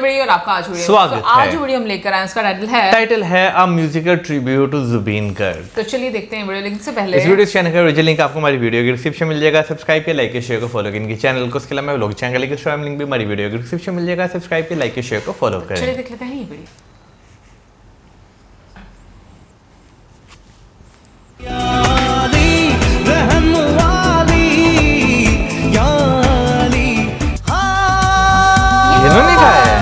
Video और आपका आज वीडियो। स्वागत तो आज है। जो वीडियो हम लेकर आए उसका टाइटल है a musical tribute to Zubeen Garg. तो चलिए देखते हैं वीडियो। लेकिन से पहले इस वीडियो चैनल का ओरिजिनल लिंक आपको हमारी वीडियो के डिस्क्रिप्शन में मिल जाएगा। सब्सक्राइब के लाइक के शेयर को फॉलो करें चैनल को। उसके अलावा व्लॉग चैनल के शो लिंक भी हमारी वीडियो के डिस्क्रिप्शन में मिल जाएगा। सब्सक्राइब के लाइक के शेयर को फॉलो करें। चलिए देख लेते हैं ये वीडियो। इन्होंने गाया है।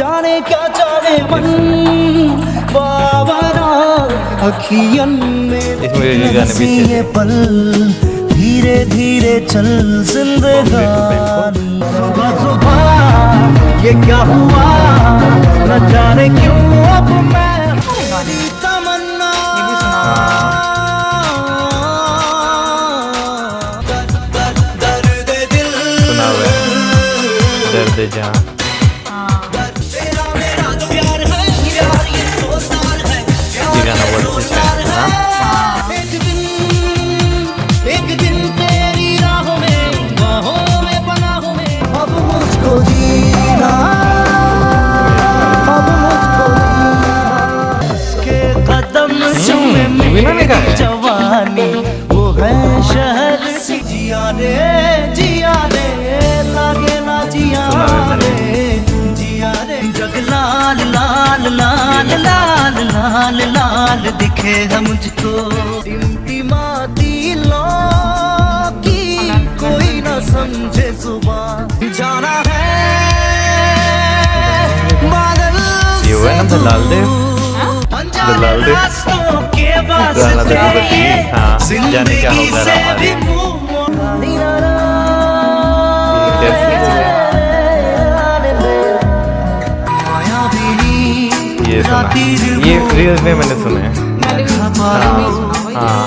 जाने क्या जाने मन बाबरा अखियन में ये पल धीरे धीरे चल जिंदगानी। सुबह सुबह ये क्या हुआ न जाने क्यों अब मैं तमन्ना दर्द दिल सुना हुआ है दर्द जहां। ये गाना बहुत अच्छा है ना। एक दिन तेरी राहों में बाहों में पनाहों में अब मुझको जीना अब मुझको जीना इसके कदम चूमे मेरी जवानी वो है शहर सी जिया रे लागे ना जिया रे जग लाल लाल लाल लाल लाल लाल दिखे है मुझको टिमटिमाती लो की कोई न समझे जुबान जाना है बादल ये हुआ ना दलाल दे दलाल दे गाना देखो हाँ जाने क्या होगा ये सुना ये रील्स में मैंने सुने हैं। मैंने भी सुना हाँ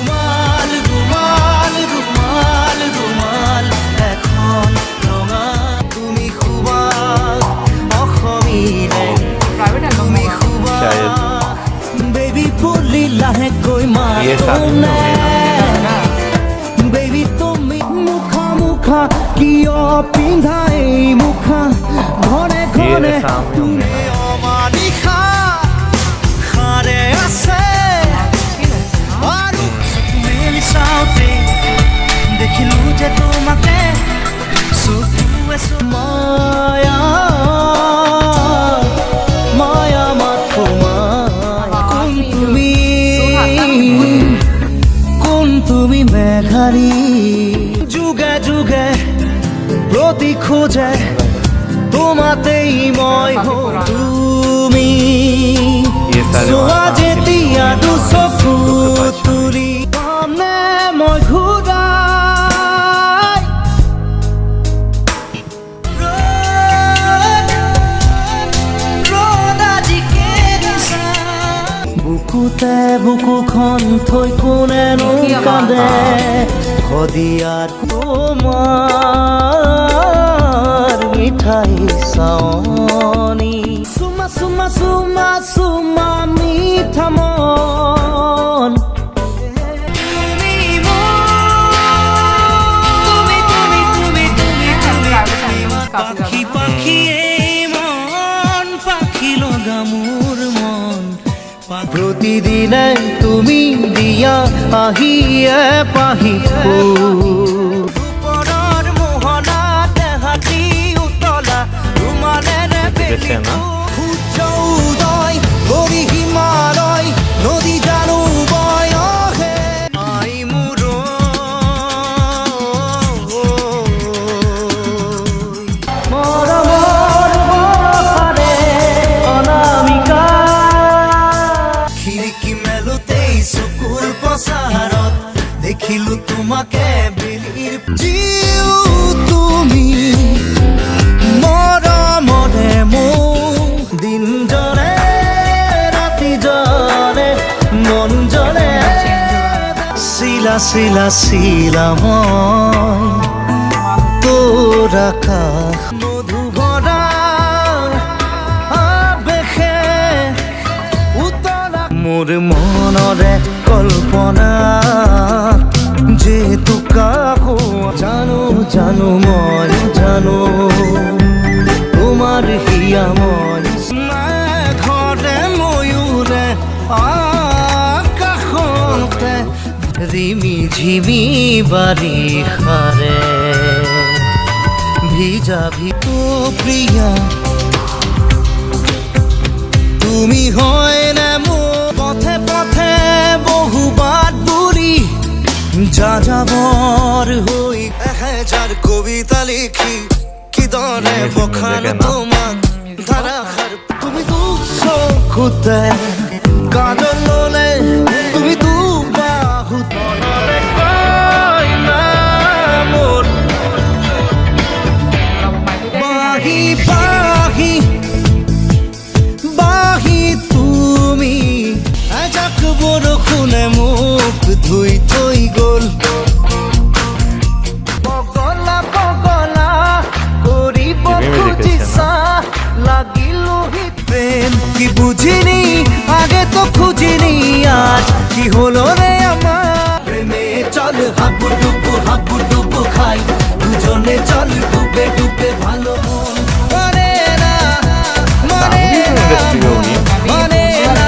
प्राइवेट एल्बम में शायद बेबी बोली लाहे कोई मार ये बेबी তুমি মুখা মুখা কিয় পিন্ধাই মুখা ঘরে ঘরে তুমি অমানিখা খারে আছে আৰু তুমি চাওতে দেখিলো যে তোমাকে সুকুৱে মায়া মায়া মাথোমা কোন তুমি মেঘারি যুগে যুগে প্রতি খোঁজে তোমাতেই মই তুমি সোয়া যেতিয়া দুচকু তুলি সামনে মই ঘূৰাই বুকুতে বুকুখন থৈ কোনেনো কান্দে শদিয়াৰ তোমাৰ মিঠাই চাৱনি চুমা চুমা চুমা চুমা মিঠা মন পাখি পাখিয়ে মন পাখি লগা মোৰ মন প্ৰতিদিনে তুমি দিয়া আহিয়ে পাহি ওপৰৰ মোহনাতে হাতী উতলা ৰুমালেৰে দেখছে না সূৰ্য উদয় কৰি হিমালয় নদী জানো বয় আহে আই মোৰ মৰমৰ বৰষাৰে অনামিকা খিৰিকী মেলোতেই চকুৰ প্ৰচাৰত দেখিলো তোমাকে বেলিৰ জিও তুমি মৰমৰে মোক দিন জলে ৰাতি জলে মন জলে চিলা চিলা চিলা মই তোৰ আকাশ মধু ভৰা আবেশে উতলা মোৰ মনৰে কল্পনা কাকো জানো জানো ময় জানো তোমার হিয়া ময় ঘরে ময়ূরে আকাশতে রিমি ঝিমি বাড়ি খারে ভিজা ভিতো প্রিয়া তুমি হয় না পথে পথে বহুবার বুড়ি যা যাবর হই হাজার কবিতা লিখি কি দরে বখান তোমার ধারা তুমি দুঃখে কাজল লোলে তুমি দু বাহু তলে কই না মোর বাহি বাহি বাহি তুমি যাক বরখুনে মুখ ধুই থই গোল পগলা পগলা করিব খুঁজিছা লাগিল হি প্রেম কি বুঝিনি আগে তো খুঁজিনি আজ কি হলো রে আমার প্রেমে চল হাবু ডুবু খাই দুজনে চল ডুবে ডুবে ভালো মন মানে না মানে না মানে না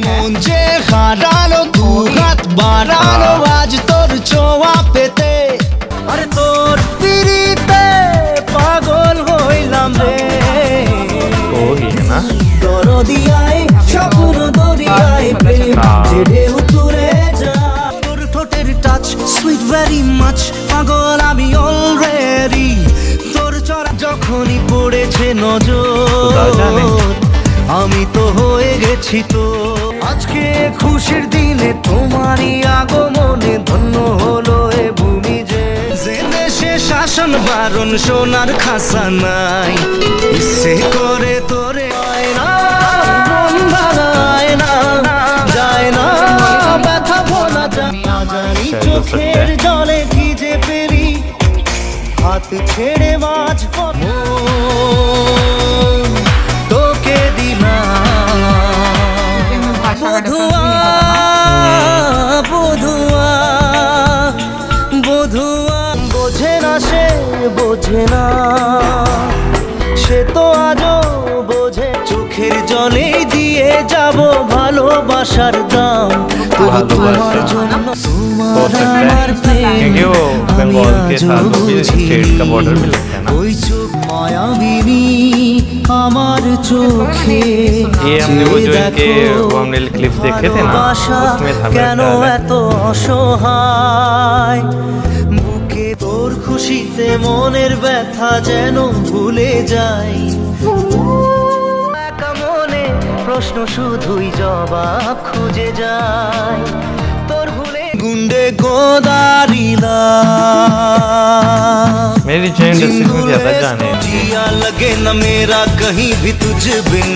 মন যে হারালো দু হাত বাড়ালো আজ তোর ছোঁয়া পেতে আরে তোর পিড়িতে পাগল হইলাম রে ওই না দরদিয়ায় স্বপ্ন দরিয়ায় প্রেম ছেড়ে উতুরে যা তোর ঠোঁটের টাচ সুইট ভেরি মাচ পাগল আমি অলরেডি তোর চড়া যখনই পড়েছে নজর আমি তো হয়ে গেছি তো আজকে খুশির দিনে তোমারই আগমনে ধন্য হলো এ ভূমি যে দেশে শাসন বারণ সোনার খাসা নাই ইচ্ছে করে তোরে আয়না মন ভাঙায় না যায় না ব্যথা ভোলা যায় না জানি চোখের জলে ভিজে পেরি হাত ছেড়ে মাঝ পথ তোকে দিলাম বধুয়া বধুয়া বধুয়া বোঝে না সে বোঝে না সে তো আজও বোঝে চোখের জলে দিয়ে যাব ভালোবাসার দাম তবু তোমার জন্য তোমার আমার প্রেম क्योंकि वो बंगाल के साथ वो भी स्टेट का बॉर्डर भी लगता है ना ওই চোখ মায়াবিনী আমার চোখে ये हमने वो जो इनके वो हमने क्लिप्स देखे थे ना उसमें था কেন এত অসহায় বুকে তোর খুশিতে মনের ব্যথা যেন ভুলে যাই একা মনে প্রশ্ন শুধুই জবাব খুঁজে যায় তোর ভুলে গুন্ডে গোদারিলা मेरी चैन इंडस्ट्री में ज्यादा जाने जिया लगे न मेरा कहीं भी तुझ बिन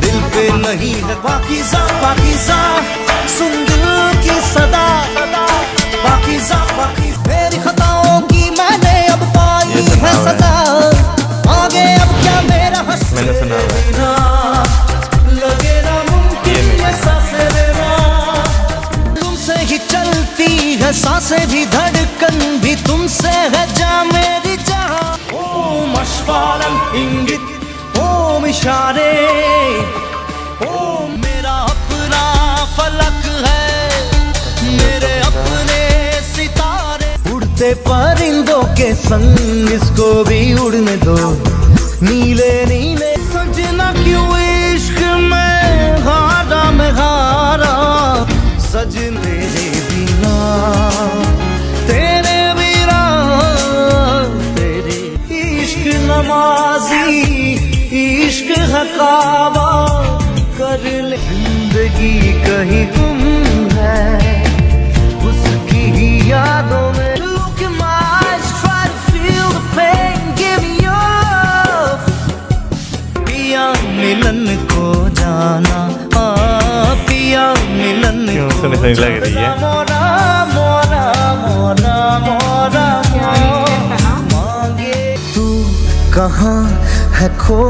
दिल पे नहीं है पाकीज़ा सुन दिल की सदा पाकीज़ा मेरी खताओं की मैंने अब पाई है सजा आगे अब क्या मेरा मैंने सुना हुआ है। लगे ना मुमकिन ये सांसें लेना तुमसे ही चलती है सांसें भी धड़कन भी तुमसे है जा मेरी जहां ओम अशफालन इंगित ओम इशारे ओम मेरा अपना फलक है मेरे अपने सितारे उड़ते परिंदों के संग इसको भी उड़ने दो नीले नीले सजना क्यों इश्क में हारा सजने बिना तेरे बिना तेरे इश्क नमाजी इश्क हकावा कर ले जिंदगी कहीं गुम है उसकी ही यादों में Look in my eyes, try to feel the pain, give me your पिया मिलन को जाना पिया मिलन क्यों सुने सही लग रही है मोरा मोरा मोरा मोरा मांगे तू कहाँ है खो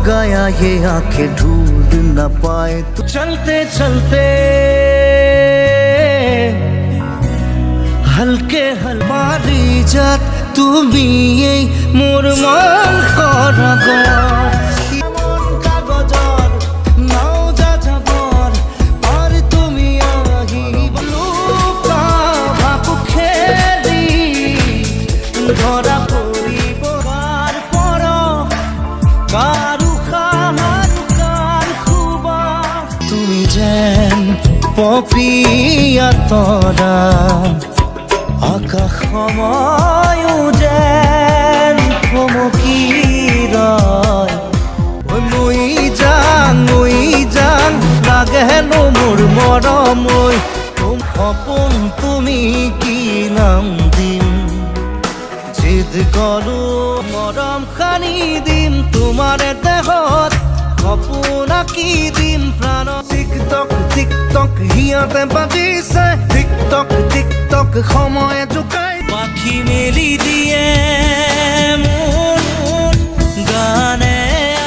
गया ये आंखें ढूंढ न पाए तू चलते चलते হালকে হালমারি জাত তুমি এই মোর মন কৰাগৰ মন কাগজৰ নাও যাযাবৰ আর তুমি আহিব লুকা ভাবু খেলি ধৰা পৰিব গাৰ পৰ কাৰু কাৰ খুবা তুমি যেন পপিয়া তৰা আকাশ সময়ো যেন থমকি ৰয় মই যান লাগে হেনো মোৰ মৰম ঐ সপোন তুমি কি নাম দিম জিদ গলো মৰম খানি দিম তোমাৰ দেহত সপোন আঁকি দিম প্ৰাণ টিকটক হিয়াতে বাজিছে টিকটক সময়ে জোকাই পাখি মেলি দিয়ে মোৰ গানে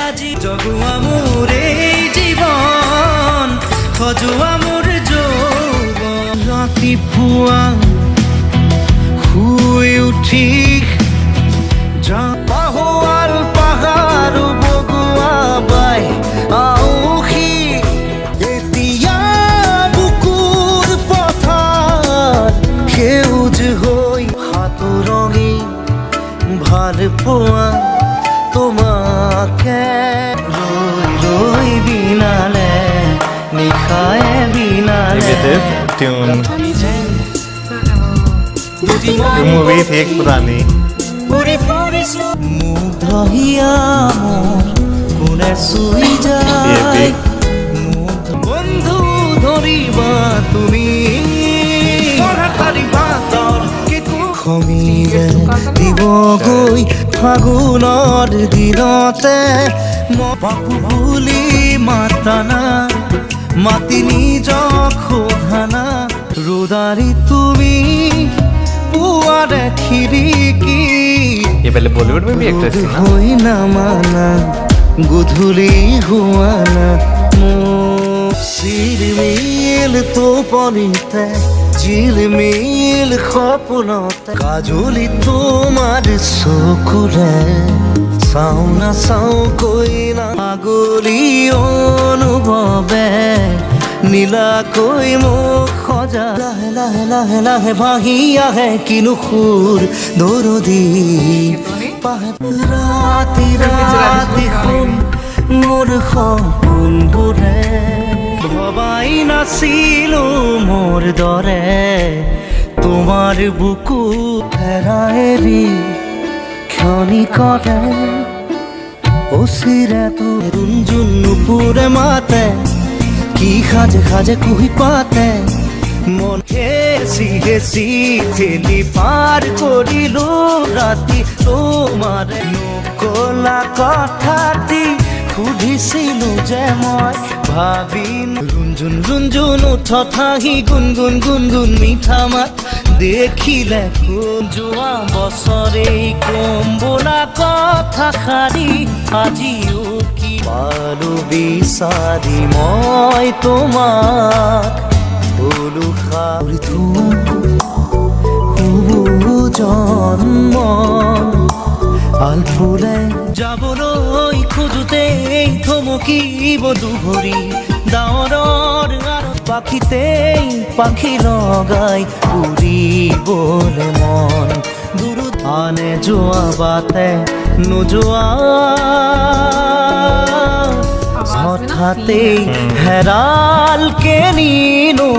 আজি জগুৱা মোৰ এই জীৱন সজোৱা মোৰ যৌৱন ৰাতিপুৱা শুই উঠি পাহাৰ পাহাৰ বগুৱা বাই আউসি এতিয়া বুকুৰ পথাৰ সেউজ হৈ সাঁতুৰঙি ভাল পোৱা তোমাকে ৰৈ বিনালে নিশায়ে বিনালে ट्यून मूवी थी एक पुरानी মুগ্ধহিয়া মোৰ কোনে চুই যায় বন্ধু ধৰিবা তুমি খমিৰে দিবগৈ ফাগুনৰ দিনতে বাপু বুলি মাতানা মাতি নিজক সোধানা ৰোদাৰি তুমি পুৱাৰে খিৰিকী ये पहले बॉलीवुड में भी एक्ट्रेस थी ना হৈ নামানা গধূলি হোৱানা মোৰ চিলমিল টোপনিতে ঝিলমিল সপোনতে কাজলি তোমাৰ চকুৰে চাওঁ নাচাওঁ কৈ না আগলি অনুভৱে নীলাকৈ মোক সজা লাহে লাহে লাহে লাহে ভাহি আহে কিনো সুৰ দৰদি ৰাতি ৰাতি শুন মোৰ সপোনবোৰে ভবাই নাছিলো মোৰ দৰে তোমাৰ বুকু হেৰাইৰি ক্ষণিকতে অচিৰে তোৰ জোন নুপুৰে মাতে কি সাজে সাজে কুহি পাতে মন হেচি হেচি ঠেলি পাৰ কৰিলো ৰাতি তোমাৰে নকলা কথাটি সুধিছিলো যে মই ভাবিন ৰুণজুন উঠত হাঁহি গুণগুণ মিঠা মাত দেখিলে কোন যোৱা বছৰেই কম বোলা কথা শাৰী আজিও কি পালো বিচাৰি মই তোমাক বলো সাৰি জন্ম আলফুলে যাবলৈ খোজোতেই থমকিব দুভৰি ডাৱৰৰ আৰত পাখিতেই পাখি লগাই উৰিবলে মন দূৰত আনে যোৱা বাটে নোযোৱা হঠাতেই হেৰাল কেনিনো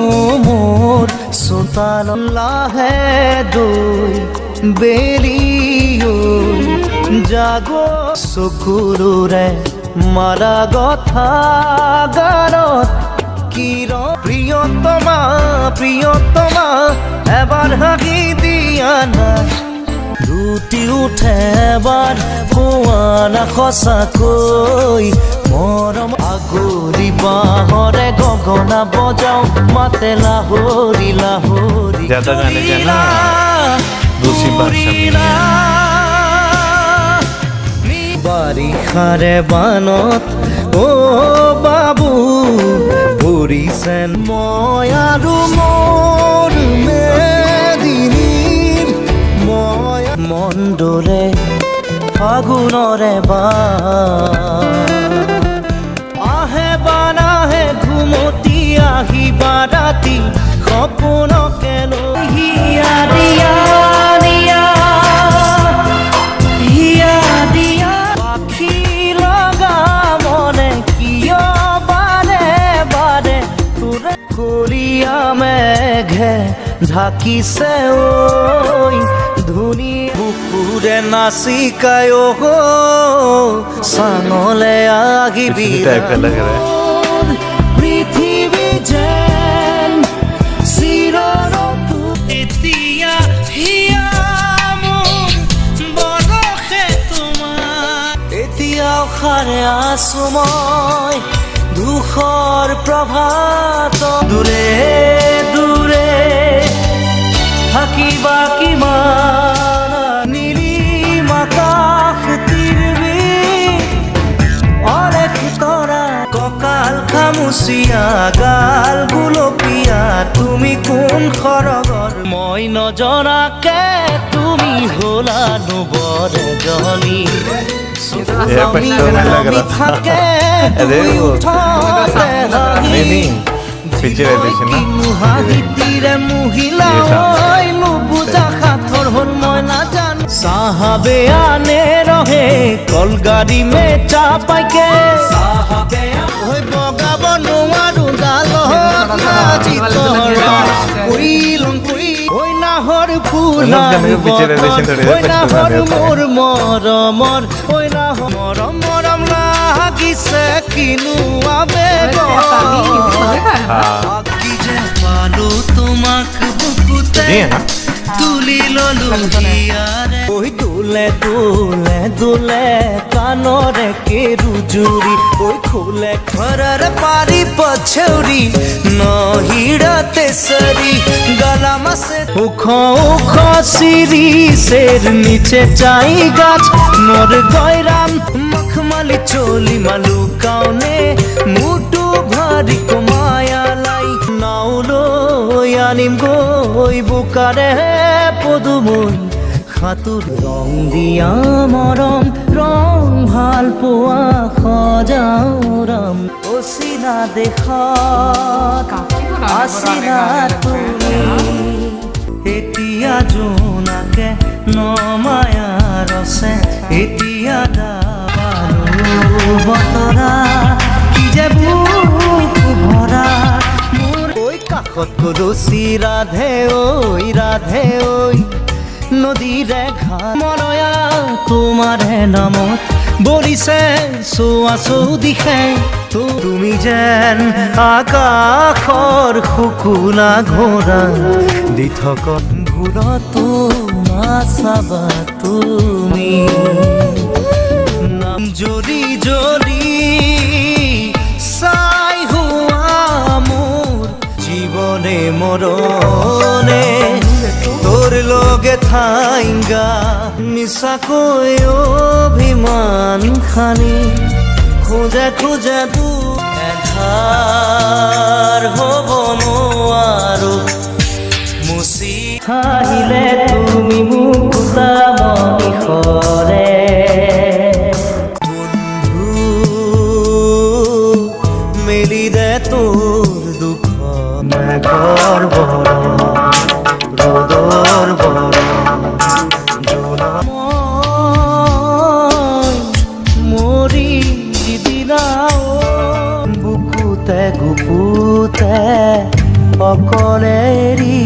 মোৰ চোতাল লাহে দৈ বেলি জাগ চকুৰে মাৰা গথা গানত কিৰ প্ৰিয়তমা এবাৰ হাঁহি দিয়া না ৰুটি উঠে এবাৰ পোৱানা সঁচাকৈ মৰম আগৰি বাঁহৰে গগনা বজাও মাতে লাহৰি লাহৰি ज्यादा गाने जो है ना दूसरी भाषा में বাৰিষাৰে বানত অ বাবু ভৰিছেন মই আৰু মোৰ মেদিনী মণ্ডলে ফাগুনৰে আহে বানাহে ঘুমতি আহিবা ৰাতি সপোনকে লৈ হিয়া দিয়া দিয়া হিয়া দিয়া পাখি লগা মনে কিয় বাৰে বাৰে তোৰে কলিয়া মেঘে ঢাকিছে ঐ ধুনি বুকুৰে নাচিকায় চাঙলে আহিবি পৃথিৱী যেন চিৰৰতু এতিয়া হিয়া মোৰ বৰষে তোমাৰ এতিয়া সাৰে আছো মই ধূসৰ প্ৰভাত দূৰে দূৰে থাকিবা কিমান নীলিম আকাশ তিৰবি অনেক তৰা কঁকাল খামুচিয়া গাল গুলপীয়া তুমি কোন সৰগৰ মই নজনাকে তুমি হলা নুবৰ জনী থাকে হাঁহিতিৰে মহিলা নুবুজা সাঁথৰ হ'ল মই নাজানো চাহাবে আনে ৰহে কলগাড়ী মে চাপাইকে হৈ বগাব নোৱাৰো ডালত ঐ নাহৰ নাহৰ মোৰ মৰমৰ ঐ নাহৰ মৰম মৰম লাগিছে কিনো আবেগ যে পালো তোমাক বুকুতে তুলি ললো হিয়াৰে ঐ দোলে দোলে দোলে কাণৰে কেৰুজুৰি ঐ খোলে ঘৰৰ পাৰি পছৌৰি নহিৰতে সৰি গলা মাসে ওখ ওখ সিঁড়ি সের নিচে চাই গাছ মোর গয়রাম মখমালি চলি মালু কাউনে মুটু ভারি কমায়া লাই নাউলো আনিম গৈ বোকাৰে পদুমৈ সাঁতুৰ ৰং দিয়া মৰম ৰং ভাল পোৱা সজাওৰাম অচিনা দেশত আছিলা তুমি এতিয়া জোনাকে নমায়া ৰচে এতিয়া দাবালো বতৰা কি যে বুক ভৰা কাষত কলচি ৰাধে ঐ নদীৰে ঘাট মৰয়া তোমাৰে নামত বলিছে চোৱা চৌদিশে তুমি যেন আকাশৰ শুকুলা ঘোঁৰা দি থকত ভুলতো নাচাবা তুমি নাম জৰি জৰি চাই হোৱা মোৰ জীবনে মরণে তোর লগে থাইঙ্গা মিছাকৈ অভিমান খানি খোঁজে খোঁজে দু এধাৰ হ'ব নোৱাৰো মুচি আহিলে তুমি মোক মনিষৰে বন্ধু মেলি দে তোৰ দুখ মেঘৰ বৰণ ৰ'দৰ বৰণ মৰি দিলাও বুকুতে গুপুতে অকলে এৰি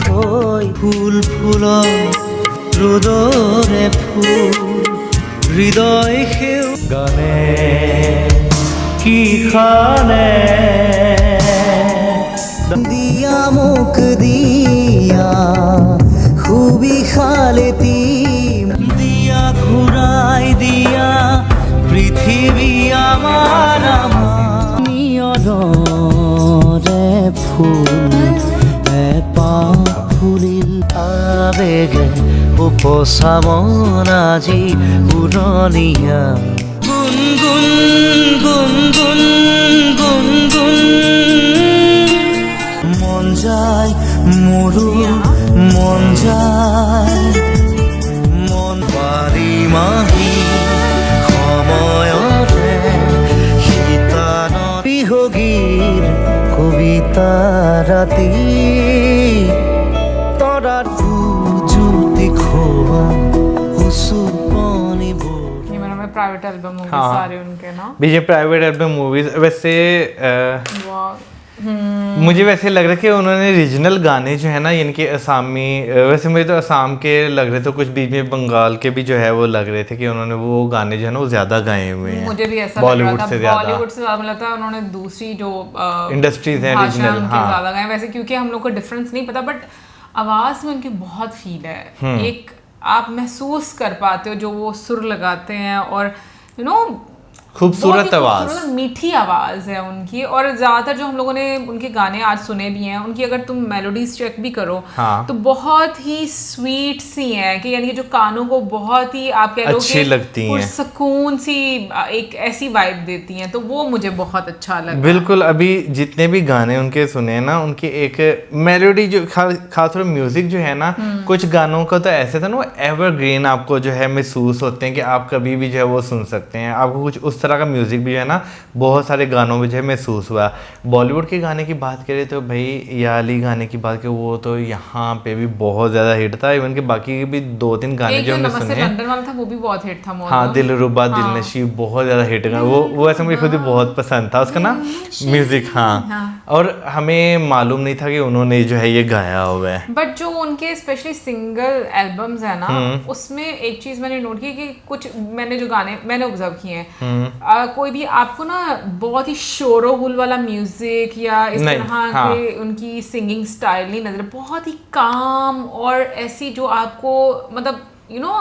থৈ ফুল ফুলৰ ৰ'দৰে ফুল হৃদয় সেউ গানে কি খানে দিয়া মুখ দিয়া খুবই খালেতি দিয়া ঘুরাই দিয়া পৃথিবী আমার নিয়রে ফুল এপা ফুলিল আবেগে উপসামন আজি উৰণীয়া গুনগুন গুনগুন গুনগুন মন যায় মোৰো মন যায় प्राइवेट एल्बम होंगे हाँ। सारे उनके ना। बीजे प्राइवेट एल्बम मूवीज वैसे वाह। मुझे वैसे लग रहा है कि उन्होंने रीजनल गाने जो है ना इनके असमी, वैसे मुझे तो असम के लग रहे थे, कुछ बीच में बंगाल के भी जो है वो लग रहे थे कि उन्होंने वो गाने जो है ना वो ज्यादा गाए हुए हैं। मुझे भी ऐसा लग बॉलीवुड रहा था, से ज्यादा, बॉलीवुड से ज्यादा लगता है उन्होंने दूसरी जो इंडस्ट्रीज हैं भाषा रीजनल, उनके हाँ ज्यादा गाए वैसे, क्योंकि हम लोग को डिफरेंस नहीं पता, बट आवाज में उनकी बहुत फील है। एक आप महसूस कर पाते हो जो वो सुर लगाते हैं, और यू नो खूबसूरत आवाज, मीठी आवाज है उनकी। और ज्यादातर जो हम लोगों ने उनके गाने आज सुने भी हैं, उनकी अगर तुम मेलोडीज चेक भी करो हाँ। तो बहुत ही स्वीट सी हैं कि यानी कि जो कानों को बहुत ही आप कह लो अच्छी लगती हैं, सुकून सी एक ऐसी वाइब देती हैं, तो वो मुझे बहुत अच्छा लगा। बिल्कुल। अभी जितने भी गाने उनके सुने हैं ना, उनकी एक मेलोडी जो खासतौर म्यूजिक जो है ना, कुछ गानों का तो ऐसे था ना वो एवरग्रीन आपको जो है महसूस होते हैं कि आप कभी भी जो है वो सुन सकते हैं। आपको कुछ उस तरह का म्यूजिक भी है ना बहुत सारे गानों में जो है महसूस हुआ। बॉलीवुड के गाने की बात करें तो भाई या अली गाने की बात करें, वो तो यहाँ पे भी बहुत ज्यादा हिट था। इवन के बाकी के भी 2-3 गाने जो हमने सुने, लंदन वाला था वो भी बहुत हिट था। हाँ, दिलरुबा दिलनशी बहुत ज्यादा हिट गाना, वो ऐसा मुझे खुद ही बहुत पसंद था उसका ना म्यूजिक। हाँ, और हमें मालूम नहीं था कि उन्होंने जो है ये गाया हुआ है। बट जो उनके स्पेशली सिंगल एल्बम्स है ना, उसमें एक चीज मैंने नोट की कि कुछ मैंने जो गाने मैंने ऑब्जर्व किए हैं, कोई भी आपको ना बहुत ही शोरोगुल वाला म्यूजिक या इस तरह के उनकी सिंगिंग स्टाइल नहीं नजर, बहुत ही काम और ऐसी जो आपको मतलब यू नो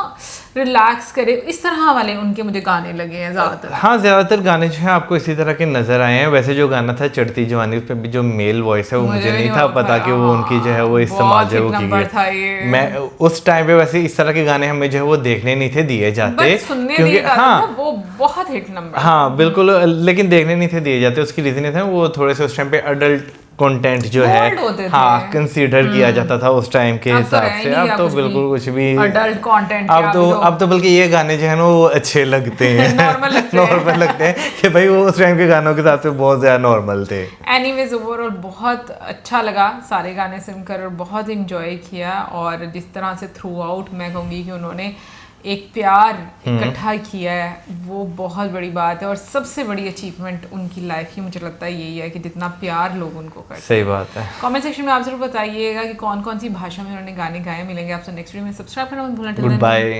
रिलैक्स करे, इस तरह वाले उनके मुझे गाने लगे हैं ज्यादातर। हाँ, ज्यादातर गाने जो है आपको इसी तरह के नजर आए हैं। वैसे जो गाना था चढ़ती जवानी, उसमें भी जो मेल वॉइस है वो मुझे नहीं था पता कि वो उनकी जो है वो इस्तेमाल जो है वो की गई। मैं उस टाइम पे वैसे इस तरह के गाने हमें जो है वो देखने नहीं थे दिए जाते, क्योंकि हाँ वो बहुत हिट नंबर, हाँ बिल्कुल, लेकिन देखने नहीं थे दिए जाते। उसकी रीजन था वो थोड़े से उस टाइम पे अडल्ट कंटेंट जो है हाँ कंसीडर किया जाता था उस टाइम के हिसाब से। अब तो बिल्कुल कुछ भी अडल्ट कंटेंट, अब तो बल्कि ये गाने जो है ना वो अच्छे लगते हैं, नॉर्मल लगते हैं कि भाई वो उस टाइम के गानों के हिसाब से बहुत ज्यादा नॉर्मल थे। एनीवेज ओवरऑल बहुत अच्छा लगा सारे गाने सुनकर और बहुत इंजॉय किया। और जिस तरह से थ्रू आउट मैं कहूँगी कि उन्होंने एक प्यार इकट्ठा किया है, वो बहुत बड़ी बात है। और सबसे बड़ी अचीवमेंट उनकी लाइफ की मुझे लगता है यही है कि जितना प्यार लोग उनको करते हैं। सही बात है। कमेंट सेक्शन में आप जरूर बताइएगा कि कौन कौन सी भाषा में उन्होंने गाने गाए। मिलेंगे आपसे नेक्स्ट वीडियो में, सब्सक्राइब करना मत भूलना। Good bye.